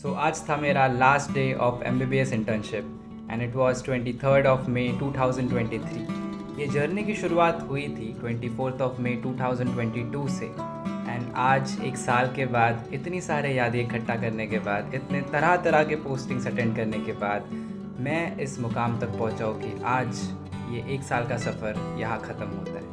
आज था मेरा last day of MBBS internship and it was 23rd of May 2023। ये जर्नी की शुरुआत हुई थी 24th ऑफ मई 2022 से एंड आज एक साल के बाद इतनी सारे यादें इकट्ठा करने के बाद, इतने तरह तरह के पोस्टिंग्स अटेंड करने के बाद मैं इस मुकाम तक पहुंचा हूँ कि आज ये एक साल का सफ़र यहाँ ख़त्म होता है।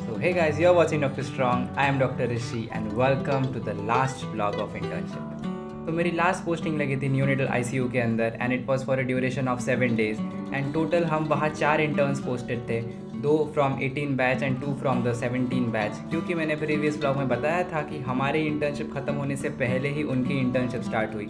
So hey guys, you're watching Dr. Strong. I am Dr. Rishi and welcome to the last vlog of internship. तो मेरी लास्ट पोस्टिंग लगी थी न्यूनेटल ICU के अंदर and it was for a duration of 7 days and total हम वहाँ 4 interns posted थे, 2 from 18 batch and 2 from the 17 batch. क्योंकि मैंने प्रीवियस ब्लॉग में बताया था कि हमारी इंटर्नशिप ख़त्म होने से पहले ही उनकी इंटर्नशिप स्टार्ट हुई,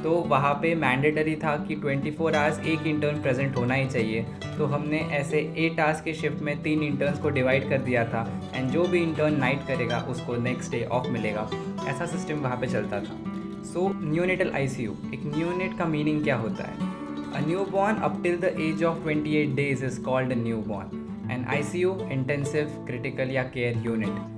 तो वहाँ पे मैंडेटरी था कि 24 आवर्स एक इंटर्न प्रेजेंट होना ही चाहिए। तो हमने ऐसे 8 आवर्स के शिफ्ट में 3 इंटर्न्स को डिवाइड कर दिया था एंड जो भी इंटर्न नाइट करेगा उसको नेक्स्ट डे ऑफ मिलेगा, ऐसा सिस्टम वहाँ पे चलता था। सो न्यूनेटल ICU, एक न्यूनेट का मीनिंग क्या होता है? A newborn up till the age of 28 days is called a newborn and ICU intensive critical या केयर यूनिट।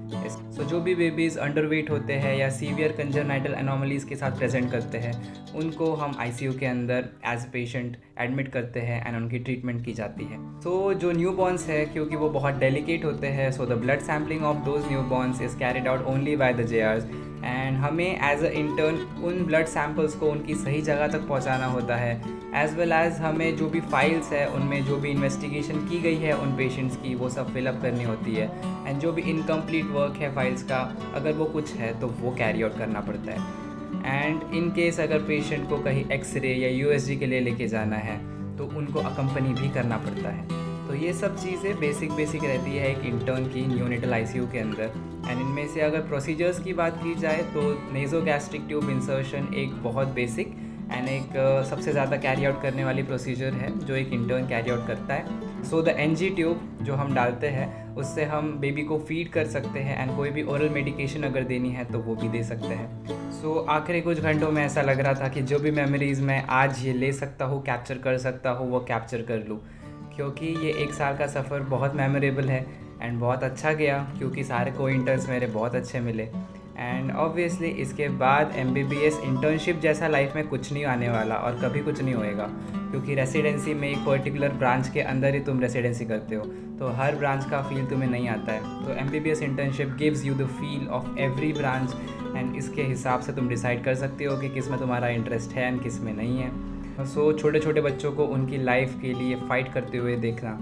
सो जो भी बेबीज़ अंडरवेट होते हैं या सीवियर कंजरनाइटल एनोमलीज़ के साथ प्रेजेंट करते हैं उनको हम ICU के अंदर एज ए पेशेंट एडमिट करते हैं एंड उनकी ट्रीटमेंट की जाती है। सो जो न्यू बॉर्न्स है, क्योंकि वो बहुत डेलिकेट होते हैं, so the blood sampling of those new borns is carried out only by the JRs and हमें एज अ इंटर्न उन ब्लड सैम्पल्स को उनकी सही जगह तक पहुंचाना होता है, एज वेल एज़ हमें जो भी फाइल्स है उनमें जो भी इन्वेस्टिगेशन की गई है उन पेशेंट्स की वो सब फिलअप करनी होती है एंड जो भी इनकम्प्लीट वर्क है फाइल्स का, अगर वो कुछ है तो वो कैरी आउट करना पड़ता है। एंड इन केस अगर पेशेंट को कहीं एक्सरे या USG के लिए लेके जाना है तो उनको अकम्पनी भी करना पड़ता है। तो ये सब चीज़ें बेसिक रहती है एक इंटर्न की न्यूनेटल ICU के अंदर। एंड इनमें से अगर प्रोसीजर्स की बात की जाए तो नेज़ोगैस्ट्रिक ट्यूब इंसर्शन एक बहुत बेसिक एंड एक सबसे ज़्यादा कैरी आउट करने वाली प्रोसीजर है जो एक इंटर्न कैरी आउट करता है। सो द NG ट्यूब जो हम डालते हैं उससे हम बेबी को फीड कर सकते हैं एंड कोई भी ओरल मेडिकेशन अगर देनी है तो वो भी दे सकते हैं। सो आखिरी कुछ घंटों में ऐसा लग रहा था कि जो भी मेमोरीज़ मैं आज ये ले सकता हूँ, कैप्चर कर सकता हूँ, वो कैप्चर कर लूँ, क्योंकि ये एक साल का सफ़र बहुत मेमोरेबल है एंड बहुत अच्छा गया क्योंकि सारे को इंटर्न्स मेरे बहुत अच्छे मिले। एंड ऑब्वियसली इसके बाद MBBS इंटर्नशिप जैसा लाइफ में कुछ नहीं आने वाला और कभी कुछ नहीं होएगा, क्योंकि रेसिडेंसी में एक पर्टिकुलर ब्रांच के अंदर ही तुम रेसिडेंसी करते हो, तो हर ब्रांच का फील तुम्हें नहीं आता है। तो MBBS internship gives you the feel of every branch and इसके हिसाब से तुम डिसाइड कर सकते हो कि किस में तुम्हारा इंटरेस्ट है एंड किस में नहीं है। सो छोटे छोटे बच्चों को उनकी लाइफ के लिए फ़ाइट करते हुए देखना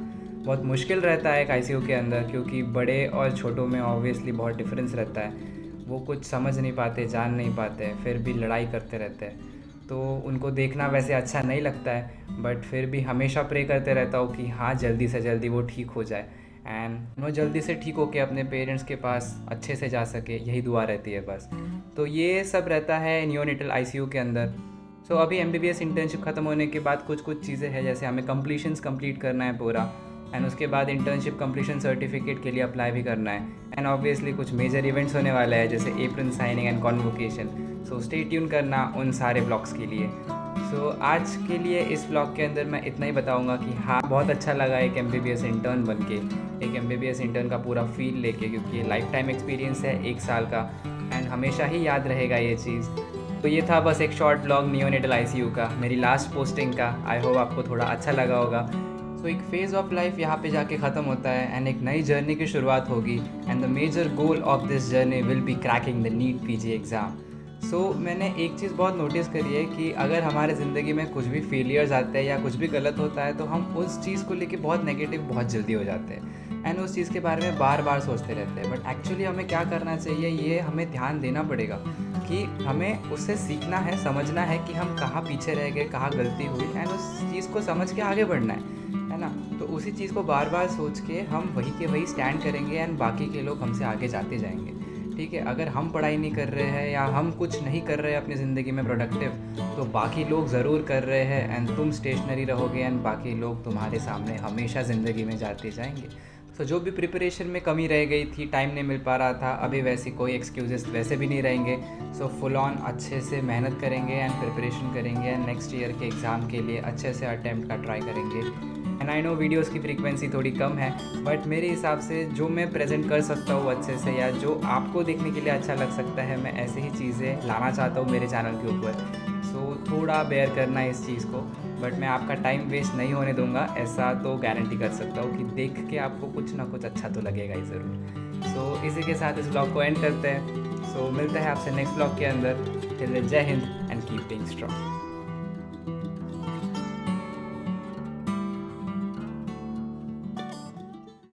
बहुत मुश्किल रहता है एक ICU के अंदर, क्योंकि बड़े और छोटों में ऑब्वियसली बहुत डिफरेंस रहता है। वो कुछ समझ नहीं पाते, जान नहीं पाते, फिर भी लड़ाई करते रहते हैं, तो उनको देखना वैसे अच्छा नहीं लगता है, बट फिर भी हमेशा प्रे करते रहता हूँ कि हाँ जल्दी से जल्दी वो ठीक हो जाए एंड वो जल्दी से ठीक होके अपने पेरेंट्स के पास अच्छे से जा सके, यही दुआ रहती है बस। तो ये सब रहता है न्यूनेटल ICU के अंदर। सो अभी MBBS इंटर्नशिप ख़त्म होने के बाद कुछ चीज़ें हैं, जैसे हमें कंप्लीशंस कंप्लीट करना है पूरा एंड उसके बाद इंटर्नशिप कंप्लीशन सर्टिफिकेट के लिए अप्लाई भी करना है एंड ऑब्वियसली कुछ मेजर इवेंट्स होने वाले हैं जैसे apron signing and convocation. So stay tune करना उन सारे ब्लॉग्स के लिए। सो आज के लिए इस ब्लॉग के अंदर मैं इतना ही बताऊंगा कि हाँ बहुत अच्छा लगा एक MBBS इंटर्न बन के, एक MBBS इंटर्न का पूरा फील लेके, क्योंकि ये लाइफ टाइम एक्सपीरियंस है एक साल का एंड हमेशा ही याद रहेगा ये चीज़। तो ये था बस एक शॉर्ट ब्लॉग न्यूनेटल ICU का, मेरी लास्ट पोस्टिंग का। आई होप आपको थोड़ा अच्छा लगा होगा। सो एक फेज़ ऑफ लाइफ यहाँ पे जाके ख़त्म होता है एंड एक नई जर्नी की शुरुआत होगी and the major goal of this journey will be cracking the NEET PG exam. So मैंने एक चीज़ बहुत नोटिस करी है कि अगर हमारे ज़िंदगी में कुछ भी फेलियर्स आते हैं या कुछ भी गलत होता है तो हम उस चीज़ को लेके बहुत नेगेटिव बहुत जल्दी हो जाते हैं एंड उस चीज़ के बारे में बार बार सोचते रहते हैं। बट एक्चुअली हमें क्या करना चाहिए, ये हमें ध्यान देना पड़ेगा कि हमें उससे सीखना है, समझना है कि हम कहाँ पीछे रह गए, कहाँ गलती हुई एंड उस चीज़ को समझ के आगे बढ़ना है ना। तो उसी चीज़ को बार बार सोच के हम वही के वही स्टैंड करेंगे एंड बाकी के लोग हमसे आगे जाते जाएंगे। ठीक है, अगर हम पढ़ाई नहीं कर रहे हैं या हम कुछ नहीं कर रहे हैं अपनी ज़िंदगी में प्रोडक्टिव, तो बाकी लोग ज़रूर कर रहे हैं एंड तुम स्टेशनरी रहोगे एंड बाकी लोग तुम्हारे सामने हमेशा ज़िंदगी में जाते जाएंगे। तो जो भी प्रिपरेशन में कमी रह गई थी, टाइम नहीं मिल पा रहा था, अभी वैसी कोई एक्सक्यूजेस वैसे भी नहीं रहेंगे। सो फुल ऑन अच्छे से मेहनत करेंगे एंड प्रिपरेशन करेंगे एंड नेक्स्ट ईयर के एग्ज़ाम के लिए अच्छे से अटैम्प्ट का ट्राई करेंगे। एंड आई नो वीडियोस की फ्रीक्वेंसी थोड़ी कम है, बट मेरे हिसाब से जो मैं प्रेजेंट कर सकता हूँ अच्छे से या जो आपको देखने के लिए अच्छा लग सकता है, मैं ऐसे ही चीज़ें लाना चाहता हूँ मेरे चैनल के ऊपर। सो तो थोड़ा बेयर करना है इस चीज़ को, बट मैं आपका टाइम वेस्ट नहीं होने दूंगा, ऐसा तो गारंटी कर सकता हूँ कि देख के आपको कुछ ना कुछ अच्छा तो लगेगा ही ज़रूर। सो इसी के साथ इस ब्लॉग को एंड करते हैं। सो मिलते हैं आपसे नेक्स्ट ब्लॉग के अंदर। जय Hind and keep being strong.